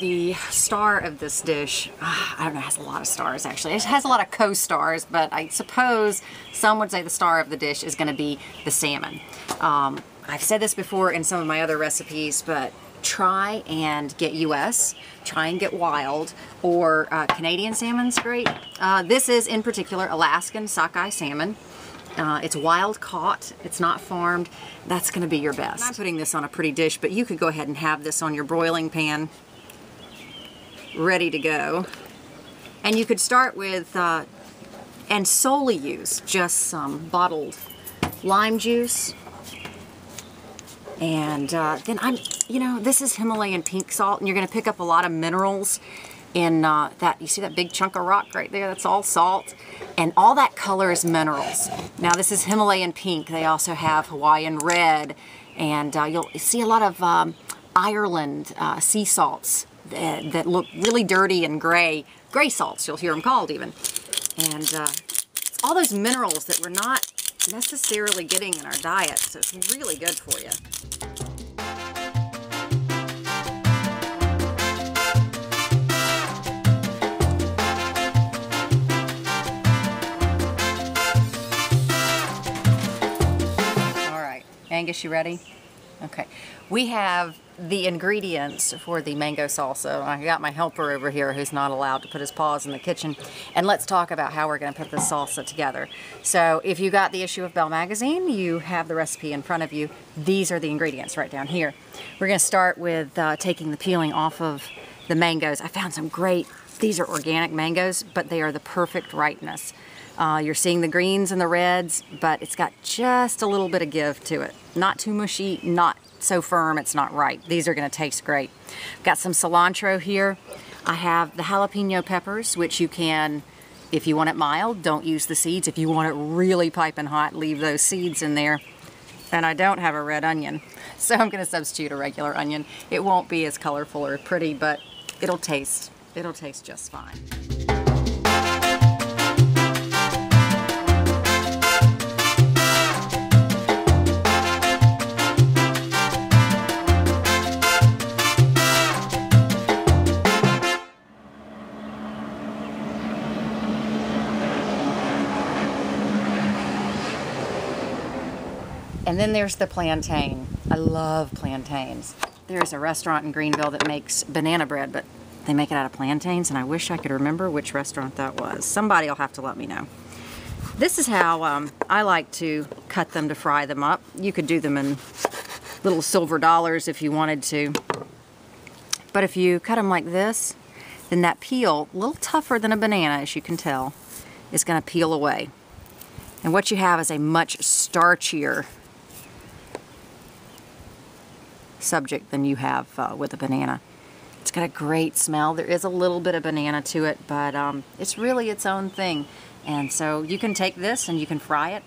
the star of this dish, I don't know, it has a lot of stars actually. It has a lot of co-stars, but I suppose some would say the star of the dish is going to be the salmon. I've said this before in some of my other recipes, but try and get US, try and get wild, or Canadian salmon's great. This is in particular Alaskan sockeye salmon. It's wild caught, it's not farmed. That's going to be your best. I'm putting this on a pretty dish, but you could go ahead and have this on your broiling pan ready to go. And you could start with and solely use just some bottled lime juice. And then this is Himalayan pink salt, and you're going to pick up a lot of minerals in that. You see that big chunk of rock right there? That's all salt. And all that color is minerals. Now this is Himalayan pink. They also have Hawaiian red, and you'll see a lot of Ireland sea salts that look really dirty and gray. Gray salts, you'll hear them called even. And all those minerals that we're not necessarily getting in our diet, so it's really good for you. All right, Angus, you ready? Okay, we have the ingredients for the mango salsa. I got my helper over here who's not allowed to put his paws in the kitchen. And let's talk about how we're going to put this salsa together. So if you got the issue of Belle Magazine, you have the recipe in front of you. These are the ingredients right down here. We're going to start with taking the peeling off of the mangoes. I found some great, these are organic mangoes, but they are the perfect ripeness. You're seeing the greens and the reds, but it's got just a little bit of give to it. Not too mushy, not so firm it's not ripe. These are going to taste great. Got some cilantro here. I have the jalapeno peppers, which you can, if you want it mild, don't use the seeds. If you want it really piping hot, leave those seeds in there. And I don't have a red onion, so I'm going to substitute a regular onion. It won't be as colorful or pretty, but it'll taste just fine. And then there's the plantain. I love plantains. There's a restaurant in Greenville that makes banana bread, but they make it out of plantains, and I wish I could remember which restaurant that was. Somebody will have to let me know. This is how I like to cut them to fry them up. You could do them in little silver dollars if you wanted to. But if you cut them like this, then that peel, a little tougher than a banana as you can tell, is going to peel away. And what you have is a much starchier subject than you have with a banana. It's got a great smell. There is a little bit of banana to it, but it's really its own thing. And so you can take this and you can fry it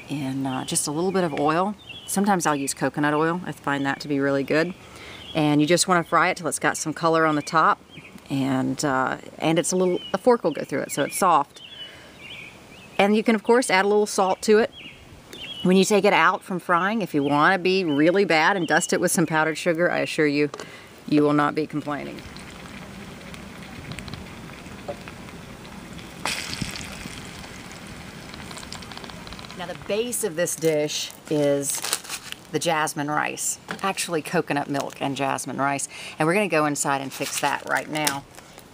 in just a little bit of oil. Sometimes I'll use coconut oil. I find that to be really good. And you just want to fry it till it's got some color on the top, and it's a fork will go through it, so it's soft. And you can of course add a little salt to it. When you take it out from frying, if you want to be really bad and dust it with some powdered sugar, I assure you, you will not be complaining. Now the base of this dish is the jasmine rice, actually coconut milk and jasmine rice, and we're going to go inside and fix that right now.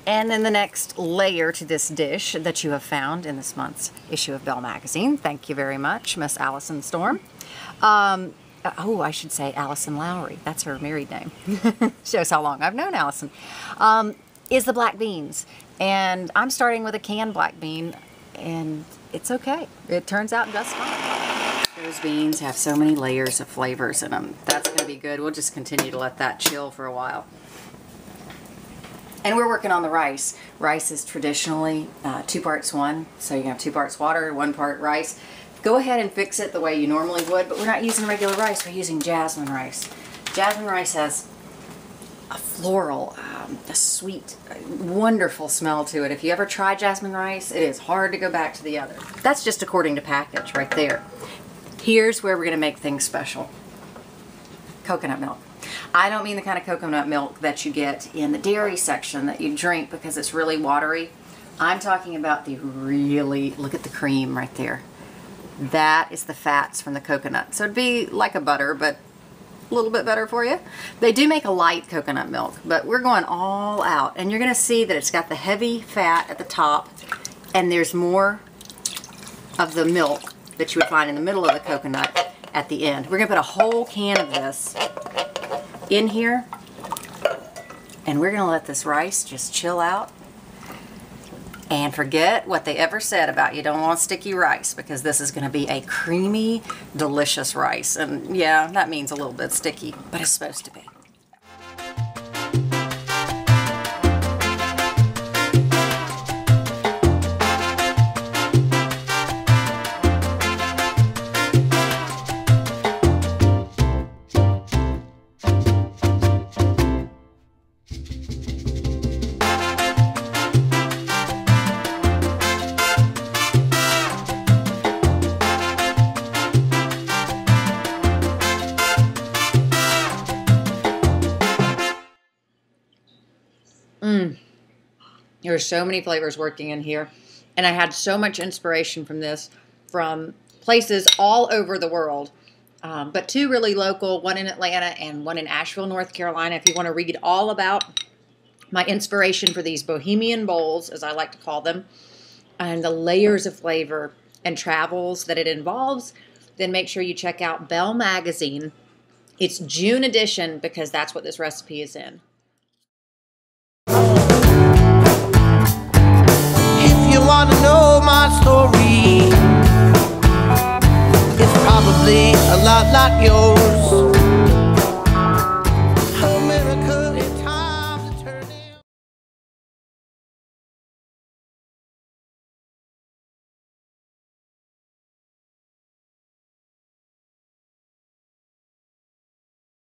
And then the next layer to this dish that you have found in this month's issue of Belle Magazine, thank you very much, Miss Allison Storm. Oh, I should say Allison Lowry. That's her married name. Shows how long I've known Allison. Is the black beans. And I'm starting with a canned black bean, and it's okay. It turns out just fine. Those beans have so many layers of flavors in them. That's going to be good. We'll just continue to let that chill for a while. And we're working on the rice. Rice is traditionally 2 parts 1, so you have 2 parts water, 1 part rice. Go ahead and fix it the way you normally would, but we're not using regular rice, we're using jasmine rice. Jasmine rice has a floral, a sweet, wonderful smell to it. If you ever try jasmine rice, it is hard to go back to the other. That's just according to package right there. Here's where we're going to make things special. Coconut milk. I don't mean the kind of coconut milk that you get in the dairy section that you drink because it's really watery. I'm talking about the really, look at the cream right there. That is the fats from the coconut. So it'd be like a butter, but a little bit better for you. They do make a light coconut milk, but we're going all out. And you're gonna see that it's got the heavy fat at the top, and there's more of the milk that you would find in the middle of the coconut at the end. We're gonna put a whole can of this in here, and we're gonna let this rice just chill out and forget what they ever said about you don't want sticky rice, because this is gonna be a creamy, delicious rice. And yeah, that means a little bit sticky, but it's supposed to be. There's so many flavors working in here, and I had so much inspiration from this from places all over the world, but two really local, one in Atlanta and one in Asheville, North Carolina. If you want to read all about my inspiration for these Bohemian Bowls, as I like to call them, and the layers of flavor and travels that it involves, then make sure you check out Belle Magazine. It's June edition because that's what this recipe is in. You want to know my story? It's probably a lot like yours.